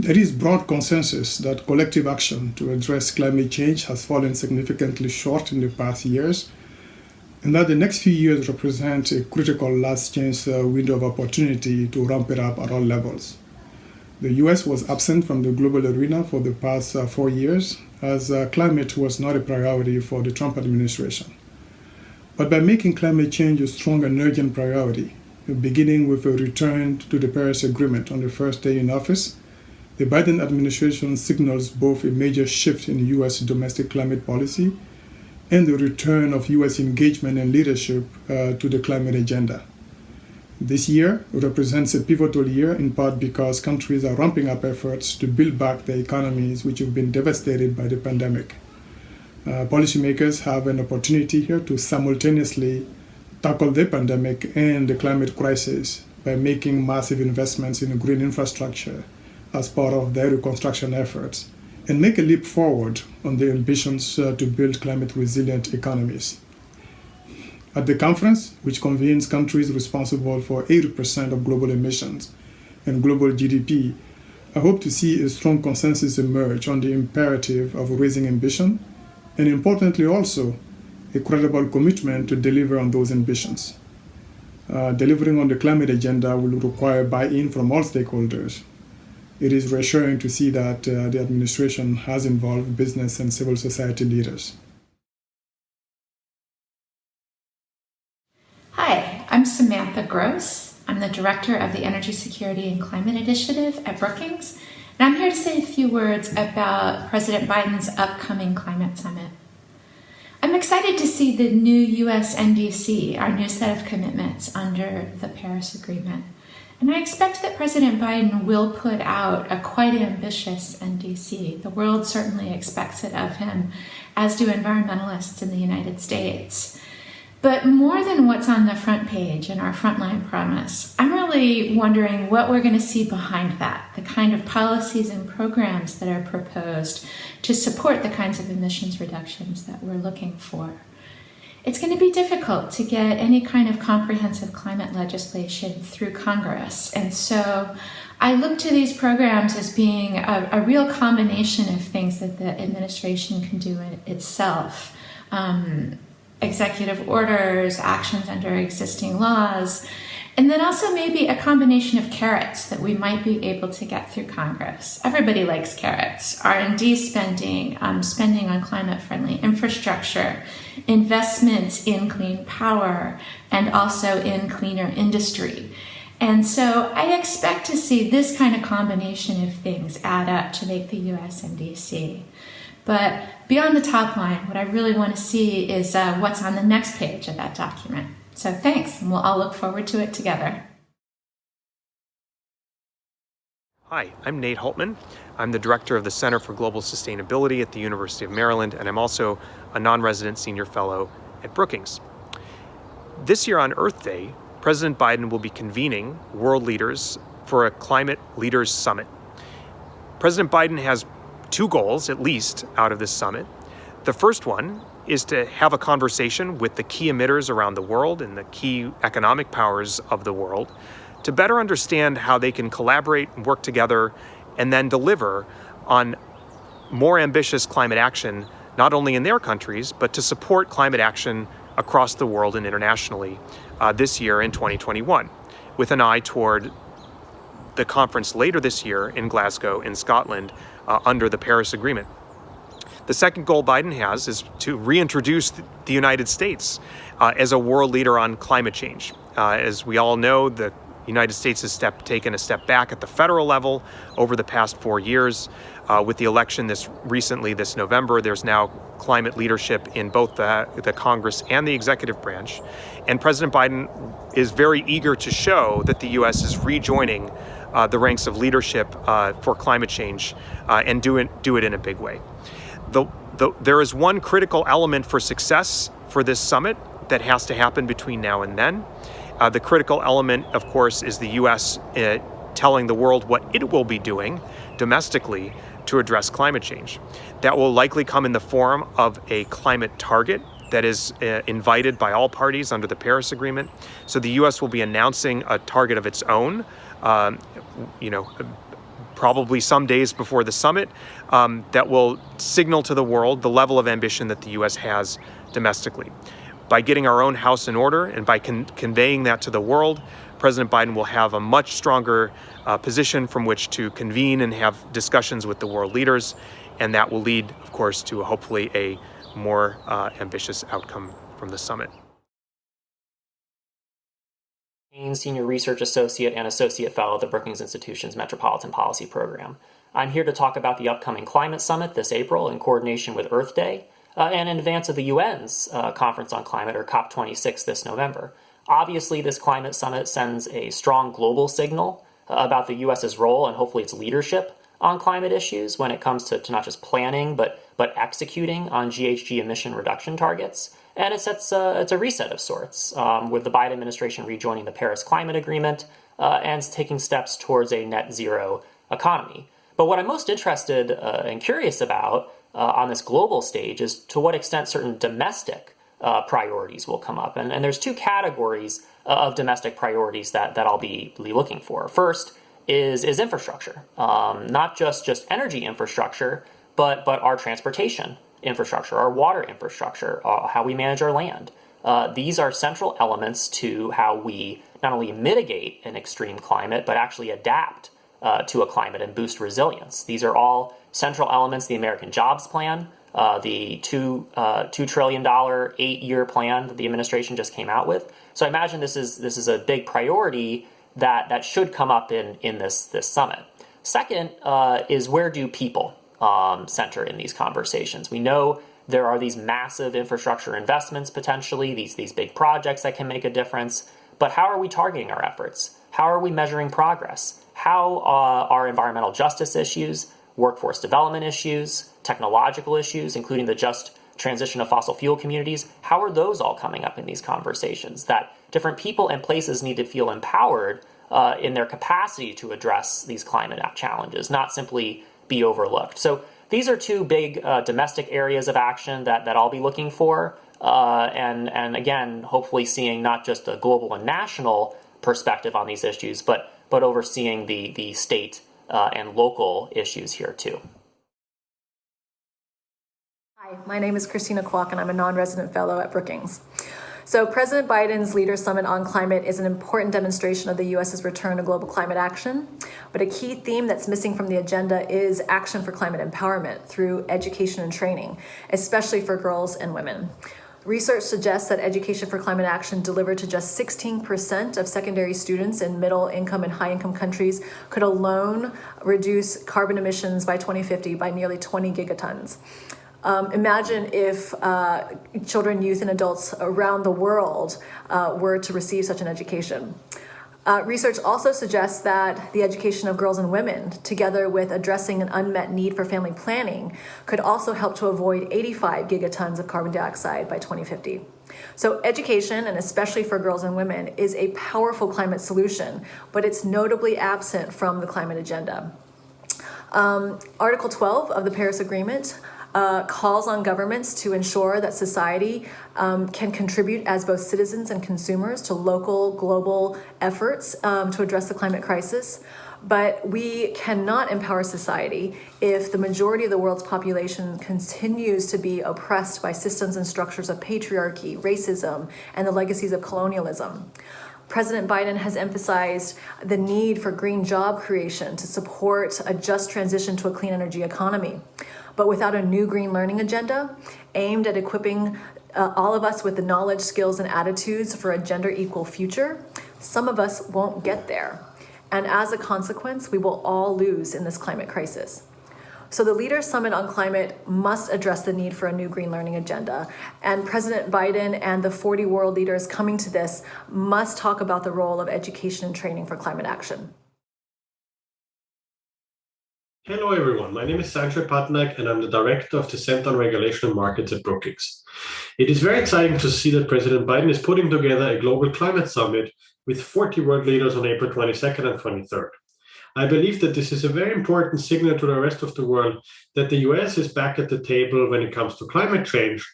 There is broad consensus that collective action to address climate change has fallen significantly short in the past years, and that the next few years represent a critical last chance window of opportunity to ramp it up at all levels. The US was absent from the global arena for the past 4 years, as climate was not a priority for the Trump administration. But by making climate change a strong and urgent priority, beginning with a return to the Paris Agreement on the first day in office, the Biden administration signals both a major shift in US domestic climate policy and the return of US engagement and leadership to the climate agenda. This year represents a pivotal year in part because countries are ramping up efforts to build back their economies which have been devastated by the pandemic. Policymakers have an opportunity here to simultaneously tackle the pandemic and the climate crisis by making massive investments in green infrastructure as part of their reconstruction efforts, and make a leap forward on their ambitions to build climate-resilient economies. At the conference, which convenes countries responsible for 80% of global emissions and global GDP, I hope to see a strong consensus emerge on the imperative of raising ambition, and importantly also, a credible commitment to deliver on those ambitions. Delivering on the climate agenda will require buy-in from all stakeholders. It is reassuring to see that the administration has involved business and civil society leaders. Hi, I'm Samantha Gross. I'm the Director of the Energy Security and Climate Initiative at Brookings, and I'm here to say a few words about President Biden's upcoming climate summit. I'm excited to see the new US NDC, our new set of commitments under the Paris Agreement. And I expect that President Biden will put out a quite ambitious NDC. The world certainly expects it of him, as do environmentalists in the United States. But more than what's on the front page and our frontline promise, I'm really wondering what we're going to see behind that, the kind of policies and programs that are proposed to support the kinds of emissions reductions that we're looking for. It's going to be difficult to get any kind of comprehensive climate legislation through Congress. And so I look to these programs as being a real combination of things that the administration can do itself. Executive orders, actions under existing laws, and then also maybe a combination of carrots that we might be able to get through Congress. Everybody likes carrots. R&D spending, spending on climate-friendly infrastructure, investments in clean power, and also in cleaner industry. And so I expect to see this kind of combination of things add up to make the US NDC. But beyond the top line, what I really want to see is what's on the next page of that document. So thanks, and we'll all look forward to it together. Hi, I'm Nate Hultman. I'm the director of the Center for Global Sustainability at the University of Maryland, and I'm also a non-resident senior fellow at Brookings. This year on Earth Day, President Biden will be convening world leaders for a Climate Leaders Summit. President Biden has two goals, at least, out of this summit. The first one is to have a conversation with the key emitters around the world and the key economic powers of the world to better understand how they can collaborate and work together and then deliver on more ambitious climate action, not only in their countries, but to support climate action across the world and internationally this year in 2021, with an eye toward the conference later this year in Glasgow in Scotland under the Paris Agreement. The second goal Biden has is to reintroduce the United States as a world leader on climate change. As we all know, the United States has taken a step back at the federal level over the past 4 years. With the election this November, there's now climate leadership in both the Congress and the executive branch. And President Biden is very eager to show that the U.S. is rejoining the ranks leadership for climate change and do it in a big way. There is one critical element for success for this summit that has to happen between now and then. The critical element, of course, is the U.S. Telling the world what it will be doing domestically to address climate change. That will likely come in the form of a climate target that is invited by all parties under the Paris Agreement. So the U.S. will be announcing a target of its own, probably some days before the summit, that will signal to the world the level of ambition that the U.S. has domestically. By getting our own house in order and by conveying that to the world, President Biden will have a much stronger position from which to convene and have discussions with the world leaders, and that will lead, of course, to hopefully a more ambitious outcome from the summit. Kane, Senior Research Associate and Associate Fellow at the Brookings Institution's Metropolitan Policy Program. I'm here to talk about the upcoming climate summit this April in coordination with Earth Day and in advance of the UN's Conference on Climate, or COP26, this November. Obviously, this climate summit sends a strong global signal about the U.S.'s role and hopefully its leadership on climate issues when it comes to not just planning, but executing on GHG emission reduction targets. And it's a reset of sorts, with the Biden administration rejoining the Paris Climate Agreement and taking steps towards a net zero economy. But what I'm most interested and curious about on this global stage is to what extent certain domestic priorities will come up. And there's two categories of domestic priorities that I'll be looking for. First is infrastructure, not just energy infrastructure, but our transportation infrastructure, our water infrastructure, how we manage our land. These are central elements to how we not only mitigate an extreme climate, but actually adapt to a climate and boost resilience. These are all central elements of the American Jobs Plan, the $2 trillion 8-year plan that the administration just came out with. So I imagine this is a big priority that should come up in this summit. Second is, where do people center in these conversations? We know there are these massive infrastructure investments potentially, these big projects that can make a difference, but how are we targeting our efforts? How are we measuring progress? How are environmental justice issues, workforce development issues, technological issues, including the just transition of fossil fuel communities, how are those all coming up in these conversations? That different people and places need to feel empowered in their capacity to address these climate challenges, not simply be overlooked. So these are two big domestic areas of action that I'll be looking for. And again, hopefully seeing not just a global and national perspective on these issues, but overseeing the state and local issues here too. Hi, my name is Christina Kwauk, and I'm a non-resident fellow at Brookings. So President Biden's Leaders Summit on Climate is an important demonstration of the U.S.'s return to global climate action. But a key theme that's missing from the agenda is action for climate empowerment through education and training, especially for girls and women. Research suggests that education for climate action delivered to just 16% of secondary students in middle-income and high-income countries could alone reduce carbon emissions by 2050 by nearly 20 gigatons. Imagine if children, youth, and adults around the world were to receive such an education. Research also suggests that the education of girls and women, together with addressing an unmet need for family planning, could also help to avoid 85 gigatons of carbon dioxide by 2050. So education, and especially for girls and women, is a powerful climate solution, but it's notably absent from the climate agenda. Article 12 of the Paris Agreement calls on governments to ensure that society can contribute as both citizens and consumers to local, global efforts to address the climate crisis. But we cannot empower society if the majority of the world's population continues to be oppressed by systems and structures of patriarchy, racism, and the legacies of colonialism. President Biden has emphasized the need for green job creation to support a just transition to a clean energy economy. But without a new green learning agenda aimed at equipping all of us with the knowledge, skills, and attitudes for a gender equal future, some of us won't get there. And as a consequence, we will all lose in this climate crisis. So the Leaders Summit on Climate must address the need for a new green learning agenda. And President Biden and the 40 world leaders coming to this must talk about the role of education and training for climate action. Hello everyone, my name is Sanjay Patnaik and I'm the Director of the Center on Regulation and Markets at Brookings. It is very exciting to see that President Biden is putting together a global climate summit with 40 world leaders on April 22nd and 23rd. I believe that this is a very important signal to the rest of the world that the US is back at the table when it comes to climate change,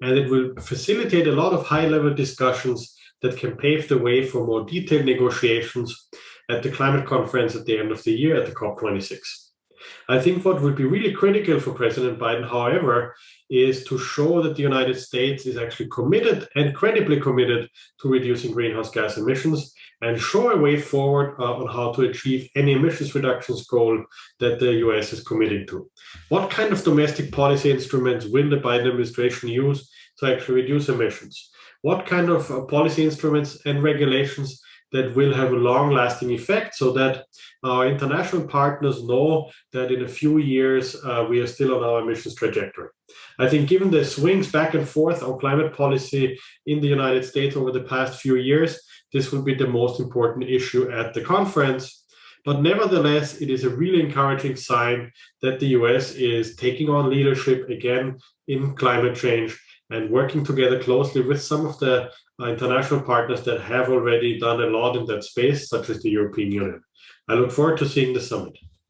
and it will facilitate a lot of high-level discussions that can pave the way for more detailed negotiations at the climate conference at the end of the year at the COP26. I think what would be really critical for President Biden, however, is to show that the United States is actually committed and credibly committed to reducing greenhouse gas emissions and show a way forward on how to achieve any emissions reductions goal that the US is committing to. What kind of domestic policy instruments will the Biden administration use to actually reduce emissions? What kind of policy instruments and regulations that will have a long-lasting effect so that our international partners know that in a few years we are still on our emissions trajectory. I think given the swings back and forth on climate policy in the United States over the past few years, this will be the most important issue at the conference. But nevertheless, it is a really encouraging sign that the US is taking on leadership again in climate change and working together closely with some of the international partners that have already done a lot in that space, such as the European Union. I look forward to seeing the summit.